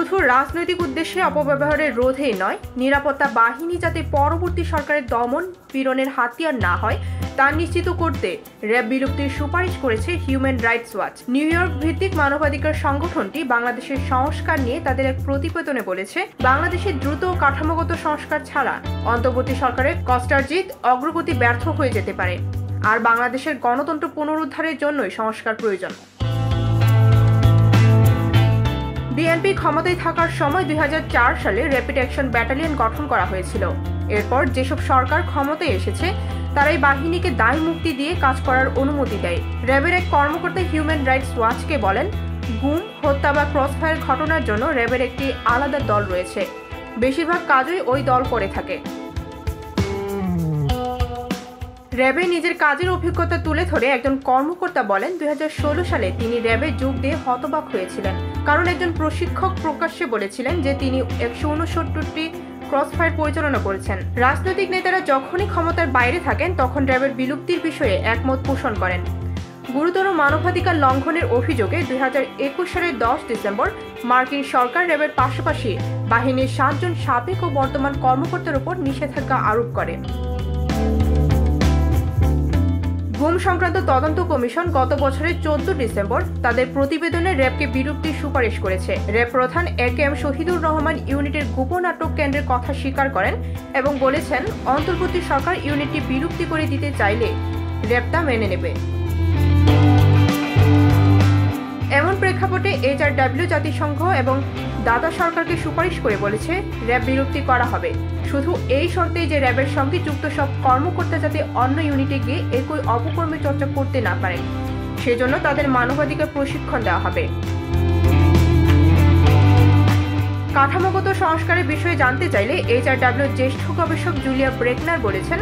শুধু রাজনৈতিক উদ্দেশ্যে অপব্যবহারের রোধেই নয়, নিরাপত্তা বাহিনী যাতে পরবর্তী সরকারের দমন পীড়নের হাতিয়ার না হয় তা নিশ্চিত করতে র্যাব বিলুপ্তির সুপারিশ করেছে human rights watch. New York ভিত্তিক মানবাধিকার সংগঠনটি বাংলাদেশের সংস্কার নিয়ে তাদের এক প্রতিবেদনে বলেছে, বাংলাদেশের দ্রুত কাঠামোগত সংস্কার ছাড়া অন্তর্বর্তী সরকারের কষ্টার্জিত অগ্রগতি ব্যর্থ হয়ে যেতে পারে, আর বাংলাদেশের গণতন্ত্র পুনরুদ্ধারের জন্যই সংস্কার প্রয়োজন। বিএনপি ক্ষমতায় থাকার সময় 2004 সালে র্যাপিড অ্যাকশন ব্যাটালিয়ন গঠন করা হয়েছিল। এরপর যেসব সরকার ক্ষমতায় এসেছে তারা এই বাহিনীকে দায় মুক্তি দিয়ে কাজ করার অনুমতি দেয়। র্যাবের এক কর্মকর্তা হিউম্যান রাইটস ওয়াচকে বলেন, গুম, হত্যা বা ক্রসফায়ার ঘটনার জন্য র্যাবের একটি আলাদা দল রয়েছে, বেশিরভাগ কাজই ওই দল করে থাকে। র্যাবে নিজের কাজের অভিজ্ঞতা তুলে ধরে একজন কর্মকর্তা বলেন, 2016 সালে তিনি র্যাবে যোগ দিয়ে হতবাক হয়েছিলেন, কারণ একজন প্রশিক্ষক প্রকাশ্যে বলেছিলেন যে তিনি 169টি ক্রসফায়ার পরিচালনা করেছেন। রাজনৈতিক নেতারা যখনই ক্ষমতার বাইরে থাকেন তখন র্যাবের বিলুপ্তির বিষয়ে একমত পোষণ করেন। গুরুতর মানবাধিকার লঙ্ঘনের অভিযোগে 2021 সালের 10 ডিসেম্বর মার্কিন সরকার র্যাবের পাশাপাশি বাহিনীর 7 জন সাবেক ও বর্তমান কর্মকর্তার উপর নিষেধাজ্ঞা আরোপ করে। গুম সংক্রান্ত তদন্ত কমিশন গত বছরের 14 ডিসেম্বর তাদের প্রতিবেদনে র্যাবকে বিলুপ্তির সুপারিশ করেছে। র্যাব প্রধান একেএম শহীদুর রহমান ইউনিটের গোপন আটক কেন্দ্রের কথা স্বীকার করেন এবং বলেছেন, অন্তর্বর্তী সরকার ইউনিটটি বিলুপ্তি করে দিতে চাইলে র্যাব তা মেনে নেবে। এমন প্রেক্ষাপটে এইচআরডব্লিউ জাতিসংঘ এবং দাদা সরকারকে সুপারিশ করে বলেছে, র্যাব বিলুপ্তি করা হবে, শুধু এই শর্তেই যে র্যাবের সঙ্গে যুক্ত সব কর্মকর্তা যাতে অন্য ইউনিটে গিয়ে একই অপকর্মে চর্চা করতে না পারেন, সেজন্য তাদের মানবাধিকার প্রশিক্ষণ দেওয়া হবে। কাঠামোগত সংস্কারের বিষয়ে জানতে চাইলে এইচআরডব্লিউ জ্যেষ্ঠ গবেষক জুলিয়া ব্রেকনার বলেছেন,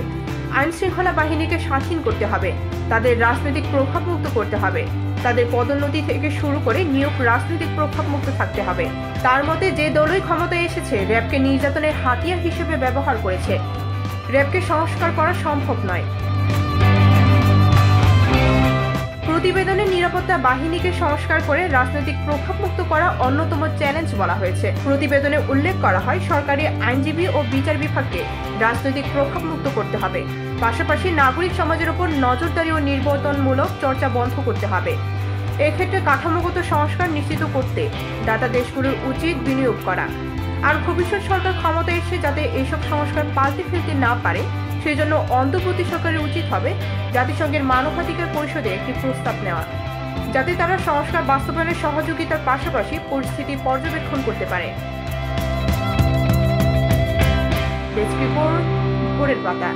আইন শৃঙ্খলা বাহিনীকে স্বাধীন করতে হবে, তাদের রাজনৈতিক প্রভাবমুক্ত করতে হবে, তাদের পদোন্নতি থেকে শুরু করে নিয়োগ রাজনৈতিক প্রভাবমুক্ত থাকতে হবে। তার মতে, যে দলই ক্ষমতায় এসেছে র্যাবকে নির্যাতনের হাতিয়ার হিসেবে ব্যবহার করেছে, র্যাবকে সংস্কার করা সম্ভব নয়। প্রতিবেদনে নিরাপত্তা বাহিনীকে সংস্কার করে রাজনৈতিক প্রভাবমুক্ত করা অন্যতম চ্যালেঞ্জ বলা হয়েছে। প্রতিবেদনে উল্লেখ করা হয়, সরকারি আইনজীবী ও বিচার বিভাগকে রাজনৈতিক প্রভাবমুক্ত করতে হবে, পাশাপাশি নাগরিক সমাজের উপর নজরদারি ও নির্যাতনমূলক চর্চা বন্ধ করতে হবে। এক্ষেত্রে কাঠামোগত সংস্কার নিশ্চিত করতে দাতা দেশগুলোর উচিত বিনিয়োগ করা, আর ভবিষ্যৎ সরকার ক্ষমতায় এসে যাতে এইসব সংস্কার পাল্টে ফেলতে না পারে সেই জন্য অন্তর্বর্তী সরকারের উচিত হবে জাতিসংঘের মানবাধিকার পরিষদে একটি প্রস্তাব নেওয়া, যাতে তারা সংস্কার বাস্তবায়নের সহযোগিতার পাশাপাশি পরিস্থিতি পর্যবেক্ষণ করতে পারে। ডেস্ক রিপোর্ট, ভোরের পাতা।